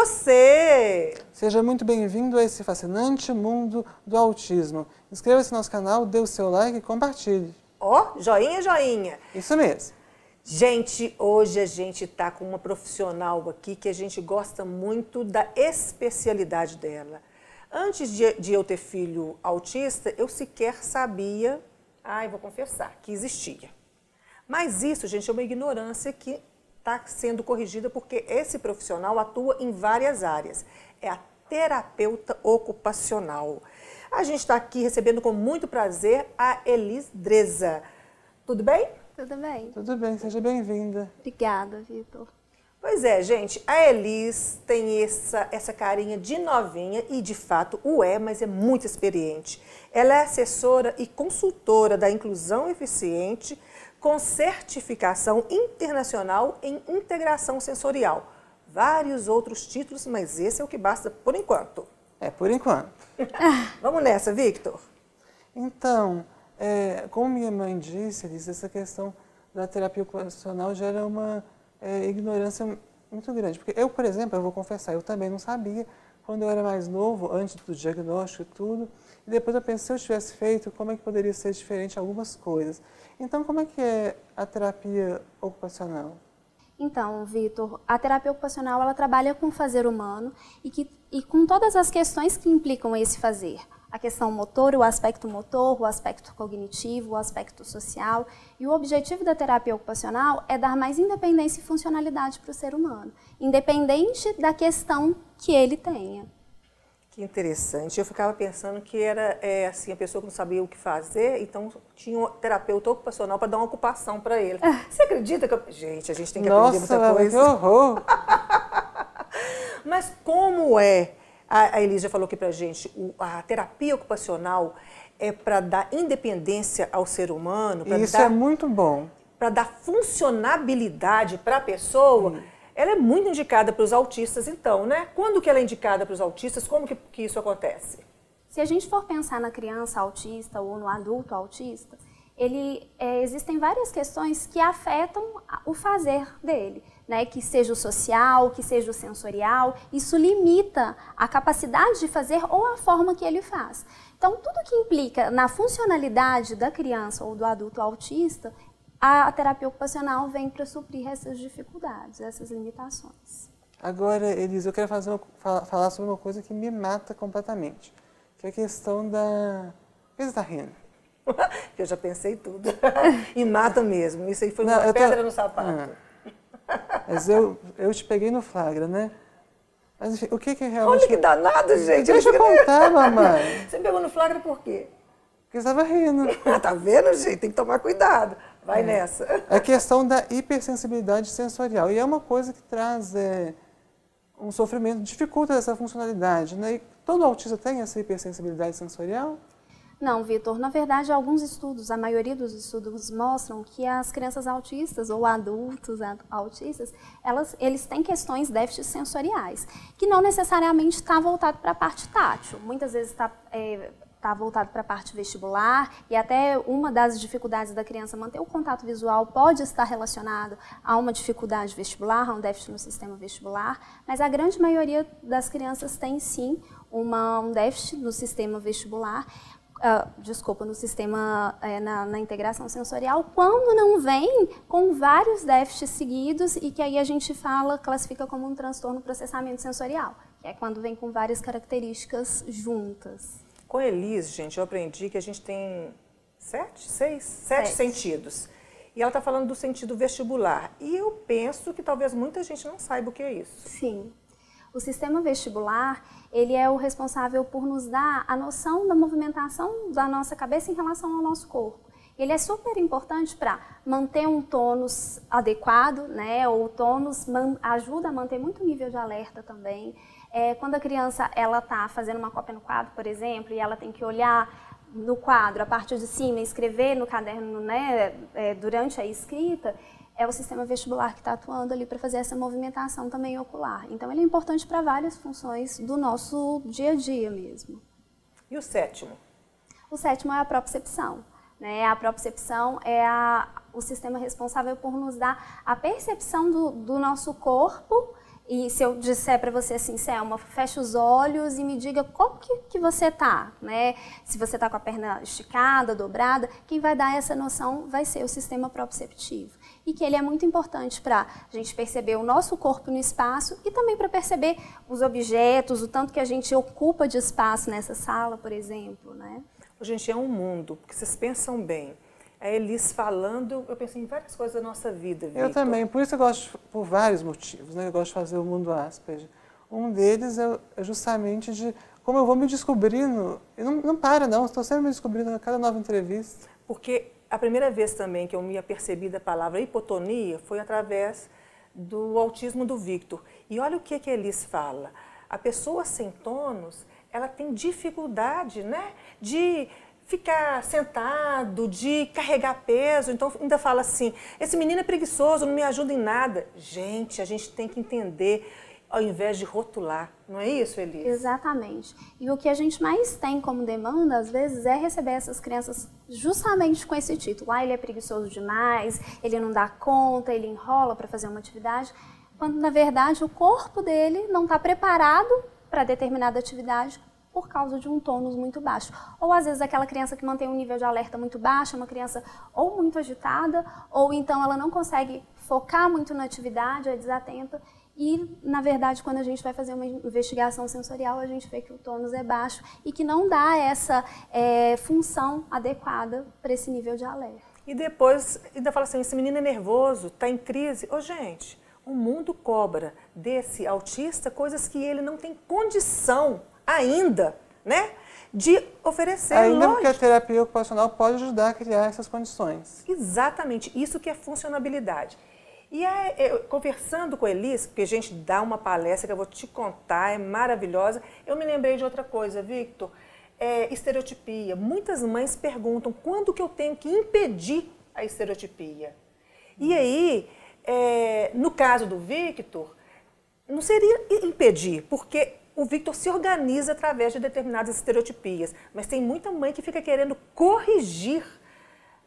você! Seja muito bem-vindo a esse fascinante mundo do autismo. Inscreva-se no nosso canal, dê o seu like e compartilhe. Ó, joinha, joinha. Isso mesmo. Gente, hoje a gente está com uma profissional aqui que a gente gosta muito da especialidade dela. Antes de eu ter filho autista, eu sequer sabia, vou confessar, que existia. Mas isso, gente, é uma ignorância que está sendo corrigida porque esse profissional atua em várias áreas. É a terapeuta ocupacional. A gente está aqui recebendo com muito prazer a Elis Dreza. Tudo bem? Tudo bem. Tudo bem, seja bem-vinda. Obrigada, Vitor. Pois é, gente, a Elis tem essa carinha de novinha e, de fato, mas é muito experiente. Ela é assessora e consultora da inclusão eficiente com certificação internacional em integração sensorial. Vários outros títulos, mas esse é o que basta por enquanto. Por enquanto. Vamos nessa, Victor? Então, como minha mãe disse, Elis, essa questão da terapia ocupacional gera uma ignorância muito grande. Porque eu, por exemplo, eu vou confessar, eu também não sabia quando eu era mais novo, antes do diagnóstico e tudo. E depois eu pensei, se eu tivesse feito, como é que poderia ser diferente algumas coisas. Então, como é que é a terapia ocupacional? Então, Vitor, a terapia ocupacional ela trabalha com o fazer humano e com todas as questões que implicam esse fazer. A questão motor, o aspecto cognitivo, o aspecto social. E o objetivo da terapia ocupacional é dar mais independência e funcionalidade para o ser humano, independente da questão que ele tenha. Que interessante. Eu ficava pensando que era assim, a pessoa que não sabia o que fazer, então tinha um terapeuta ocupacional para dar uma ocupação para ele. Você acredita que Gente, a gente tem que aprender muita coisa. Nossa, que horror! Mas como é? A Elis já falou aqui pra gente, a terapia ocupacional é para dar independência ao ser humano. Isso é muito bom. Para dar funcionabilidade para a pessoa. Ela é muito indicada para os autistas, então, né? Quando que ela é indicada para os autistas? Como que isso acontece? Se a gente for pensar na criança autista ou no adulto autista, existem várias questões que afetam o fazer dele, né? Que seja o social, que seja o sensorial. Isso limita a capacidade de fazer ou a forma que ele faz. Então, tudo que implica na funcionalidade da criança ou do adulto autista, a terapia ocupacional vem para suprir essas dificuldades, essas limitações. Agora, Elis, eu quero falar sobre uma coisa que me mata completamente, que é a questão da... Por que você está rindo? Eu já pensei tudo. E mata mesmo. Isso aí foi uma pedra no sapato. Mas eu te peguei no flagra, né? Mas enfim, o que realmente... Olha que danado, gente. Deixa eu contar, mamãe. Você me pegou no flagra por quê? Porque você estava rindo. Tá vendo, gente? Tem que tomar cuidado. Vai nessa. A questão da hipersensibilidade sensorial. E é uma coisa que traz um sofrimento, dificulta essa funcionalidade, né? E todo autista tem essa hipersensibilidade sensorial? Não, Vitor. Na verdade, alguns estudos, a maioria dos estudos mostram que as crianças autistas ou adultos autistas, eles têm questões déficits sensoriais, que não necessariamente está voltado para a parte tátil. Muitas vezes está voltado para a parte vestibular e até uma das dificuldades da criança manter o contato visual pode estar relacionado a uma dificuldade vestibular, a um déficit no sistema vestibular, mas a grande maioria das crianças tem sim um déficit no sistema vestibular, no sistema, na integração sensorial, quando não vem com vários déficits seguidos e que aí a gente classifica como um transtorno do processamento sensorial, que é quando vem com várias características juntas. Com a Elis, gente, eu aprendi que a gente tem sete sentidos. E ela está falando do sentido vestibular. E eu penso que talvez muita gente não saiba o que é isso. Sim. O sistema vestibular, ele é o responsável por nos dar a noção da movimentação da nossa cabeça em relação ao nosso corpo. Ele é super importante para manter um tônus adequado, né? O tônus ajuda a manter muito nível de alerta também. Quando a criança está fazendo uma cópia no quadro, por exemplo, e ela tem que olhar no quadro, a parte de cima, e escrever no caderno, né? Durante a escrita, é o sistema vestibular que está atuando ali para fazer essa movimentação também ocular. Então, ele é importante para várias funções do nosso dia a dia mesmo. E o sétimo? O sétimo é a propriocepção. Né? A propriocepção é o sistema responsável por nos dar a percepção do nosso corpo E se eu disser para você assim, Selma, fecha os olhos e me diga como que você tá, né? Se você tá com a perna esticada, dobrada, quem vai dar essa noção vai ser o sistema proprioceptivo. E que ele é muito importante para a gente perceber o nosso corpo no espaço e também para perceber os objetos, o tanto que a gente ocupa de espaço nessa sala, por exemplo, né? Gente, é um mundo, porque vocês pensam bem. A Elis falando, eu pensei em várias coisas da nossa vida, Victor. Eu também, por isso eu gosto, por vários motivos, né? Eu gosto de fazer o Mundo Asperger. Um deles é justamente de como eu vou me descobrindo, e não para não, estou sempre me descobrindo a cada nova entrevista. Porque a primeira vez também que eu me apercebi da palavra hipotonia foi através do autismo do Victor. E olha o que a Elis fala, a pessoa sem tônus, ela tem dificuldade, né, de ficar sentado, de carregar peso, então ainda fala assim, esse menino é preguiçoso, não me ajuda em nada. Gente, a gente tem que entender ao invés de rotular, não é isso, Elis? Exatamente. E o que a gente mais tem como demanda, às vezes, é receber essas crianças justamente com esse título. Ah, ele é preguiçoso demais, ele não dá conta, ele enrola para fazer uma atividade, quando, na verdade, o corpo dele não está preparado para determinada atividade, por causa de um tônus muito baixo. Ou às vezes aquela criança que mantém um nível de alerta muito baixo, é uma criança ou muito agitada, ou então ela não consegue focar muito na atividade, é desatenta. E, na verdade, quando a gente vai fazer uma investigação sensorial, a gente vê que o tônus é baixo e que não dá essa função adequada para esse nível de alerta. E depois ainda fala assim, esse menino é nervoso, está em crise. Ô, gente, o mundo cobra desse autista coisas que ele não tem condição ainda, né, de oferecer. Ainda porque a terapia ocupacional pode ajudar a criar essas condições. Exatamente, isso que é funcionabilidade. E conversando com a Elis, porque a gente dá uma palestra que eu vou te contar, é maravilhosa, eu me lembrei de outra coisa, Victor, estereotipia. Muitas mães perguntam quando que eu tenho que impedir a estereotipia. E aí, no caso do Victor, não seria impedir, porque o Victor se organiza através de determinadas estereotipias, mas tem muita mãe que fica querendo corrigir,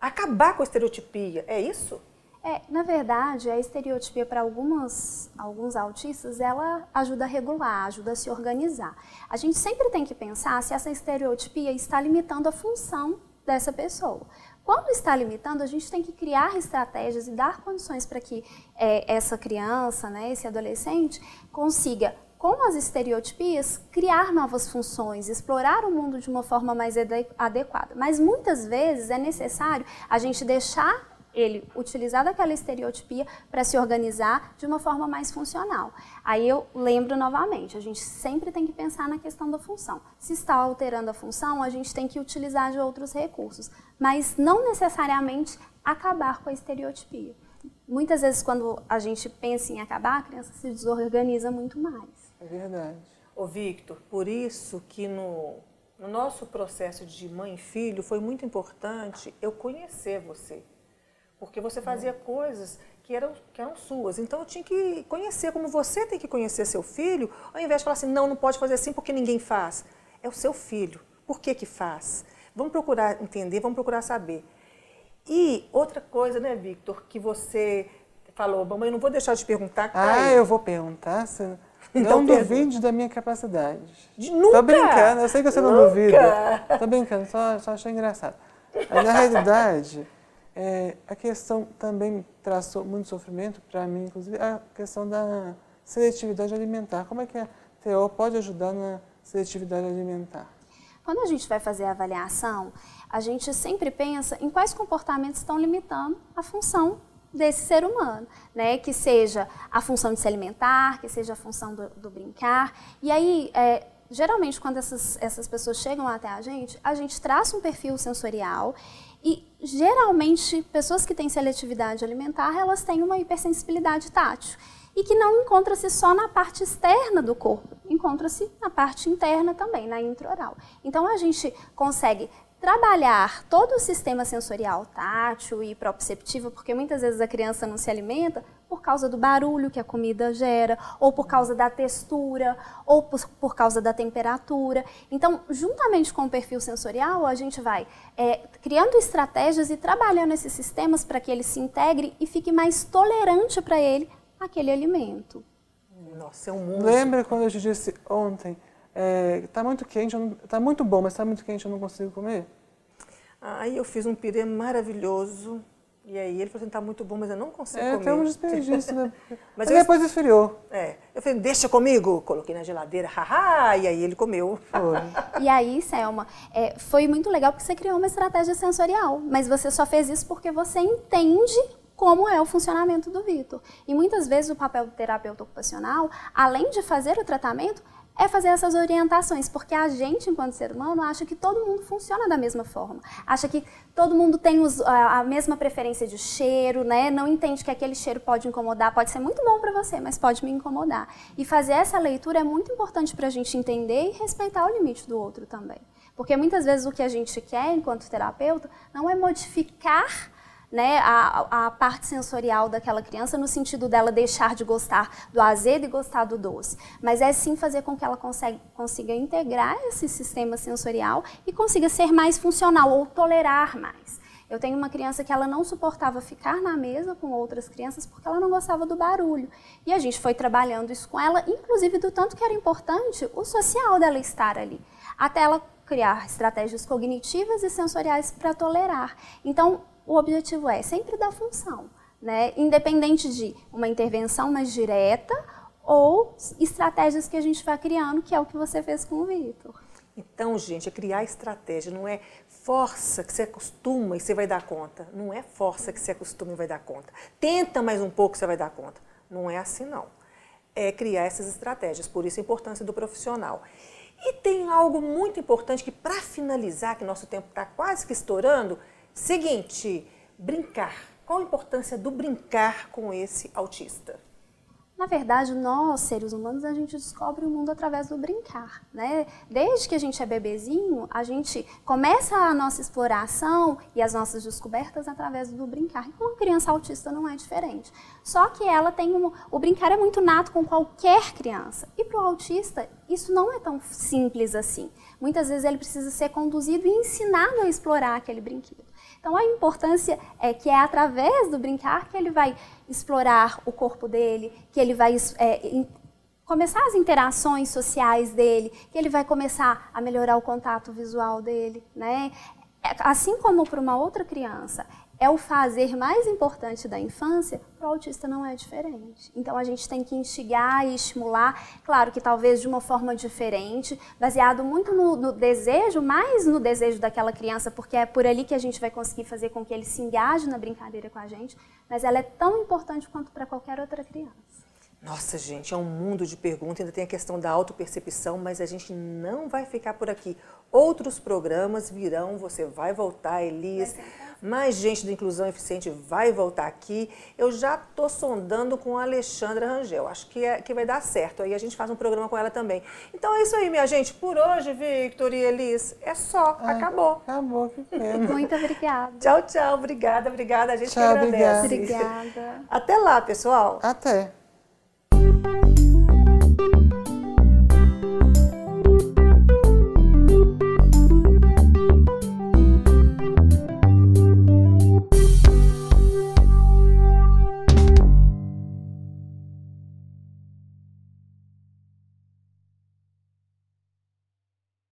acabar com a estereotipia, é isso? Na verdade, a estereotipia para alguns autistas, ela ajuda a regular, ajuda a se organizar. A gente sempre tem que pensar se essa estereotipia está limitando a função dessa pessoa. Quando está limitando, a gente tem que criar estratégias e dar condições para que essa criança, né, esse adolescente, consiga, com as estereotipias, criar novas funções, explorar o mundo de uma forma mais adequada. Mas muitas vezes é necessário a gente deixar ele utilizar daquela estereotipia para se organizar de uma forma mais funcional. Aí eu lembro novamente, a gente sempre tem que pensar na questão da função. Se está alterando a função, a gente tem que utilizar de outros recursos, mas não necessariamente acabar com a estereotipia. Muitas vezes, quando a gente pensa em acabar, a criança se desorganiza muito mais. É verdade. Ô Victor, por isso que no nosso processo de mãe e filho foi muito importante eu conhecer você. Porque você fazia coisas que eram suas. Então eu tinha que conhecer, como você tem que conhecer seu filho, ao invés de falar assim, não pode fazer assim porque ninguém faz. É o seu filho. Por que que faz? Vamos procurar entender, vamos procurar saber. E outra coisa, né, Victor, que você falou, mamãe, eu não vou deixar de perguntar. Eu vou perguntar. Não duvide da minha capacidade. Nunca! Tô brincando, eu sei que você não duvida. Tô brincando, só achei engraçado. Mas, na realidade, a questão também traz muito sofrimento para mim, inclusive a questão da seletividade alimentar. Como é que a TO pode ajudar na seletividade alimentar? Quando a gente vai fazer a avaliação, a gente sempre pensa em quais comportamentos estão limitando a função desse ser humano, né? Que seja a função de se alimentar, que seja a função do brincar. E aí, geralmente, quando essas pessoas chegam até a gente traça um perfil sensorial e, geralmente, pessoas que têm seletividade alimentar, elas têm uma hipersensibilidade tátil e que não encontra-se só na parte externa do corpo, encontra-se na parte interna também, na intraoral. Então, a gente consegue trabalhar todo o sistema sensorial tátil e proprioceptivo, porque muitas vezes a criança não se alimenta por causa do barulho que a comida gera, ou por causa da textura, ou por causa da temperatura. Então, juntamente com o perfil sensorial, a gente vai criando estratégias e trabalhando esses sistemas para que ele se integre e fique mais tolerante para ele aquele alimento. Nossa, é um mundo. Lembra quando eu te disse ontem, tá muito quente, tá muito bom, mas tá muito quente, eu não consigo comer? Aí eu fiz um pirê maravilhoso. E aí ele falou assim, tá muito bom, mas eu não consigo comer. É um desperdício, né? Mas depois esfriou. Eu falei, deixa comigo. Coloquei na geladeira, haha, e aí ele comeu. Foi. E aí, Selma, foi muito legal porque você criou uma estratégia sensorial, mas você só fez isso porque você entende como é o funcionamento do Vitor. E muitas vezes o papel do terapeuta ocupacional, além de fazer o tratamento, é fazer essas orientações, porque a gente, enquanto ser humano, acha que todo mundo funciona da mesma forma. Acha que todo mundo tem a mesma preferência de cheiro, né? Não entende que aquele cheiro pode incomodar, pode ser muito bom para você, mas pode me incomodar. E fazer essa leitura é muito importante para a gente entender e respeitar o limite do outro também. Porque muitas vezes o que a gente quer, enquanto terapeuta, não é modificar, né, a parte sensorial daquela criança no sentido dela deixar de gostar do azedo e gostar do doce, mas é sim fazer com que ela consiga integrar esse sistema sensorial e consiga ser mais funcional ou tolerar mais. Eu tenho uma criança que ela não suportava ficar na mesa com outras crianças porque ela não gostava do barulho. E a gente foi trabalhando isso com ela, inclusive do tanto que era importante o social dela estar ali, até ela criar estratégias cognitivas e sensoriais para tolerar. Então, o objetivo é sempre dar função, né? Independente de uma intervenção mais direta ou estratégias que a gente vai criando, que é o que você fez com o Vitor. Então, gente, é criar estratégia, não é força que você acostuma e você vai dar conta. Não é força que você acostuma e vai dar conta. Tenta mais um pouco e você vai dar conta. Não é assim, não. É criar essas estratégias, por isso a importância do profissional. E tem algo muito importante que, para finalizar, que nosso tempo está quase que estourando, seguinte, brincar. Qual a importância do brincar com esse autista? Na verdade, nós, seres humanos, a gente descobre o mundo através do brincar, né? Desde que a gente é bebezinho, a gente começa a nossa exploração e as nossas descobertas através do brincar. E com uma criança autista não é diferente. Só que ela tem o brincar é muito nato com qualquer criança. E para o autista, isso não é tão simples assim. Muitas vezes ele precisa ser conduzido e ensinado a explorar aquele brinquedo. Então, a importância é que é através do brincar que ele vai explorar o corpo dele, que ele vai começar as interações sociais dele, que ele vai começar a melhorar o contato visual dele, né? Assim como para uma outra criança é o fazer mais importante da infância, para o autista não é diferente. Então, a gente tem que instigar e estimular, claro que talvez de uma forma diferente, baseado muito no desejo, mais no desejo daquela criança, porque é por ali que a gente vai conseguir fazer com que ele se engaje na brincadeira com a gente, mas ela é tão importante quanto para qualquer outra criança. Nossa, gente, é um mundo de perguntas, ainda tem a questão da autopercepção, mas a gente não vai ficar por aqui. Outros programas virão, você vai voltar, Elis. Mais gente do Inclusão Eficiente vai voltar aqui. Eu já estou sondando com a Alexandra Rangel. Acho que vai dar certo. Aí a gente faz um programa com ela também. Então é isso aí, minha gente. Por hoje, Victor e Elis, é só. Acabou. Acabou, que pena. Muito obrigada. Tchau, tchau. Obrigada, obrigada. A gente Tchau, que agradece. Obrigada. Até lá, pessoal. Até.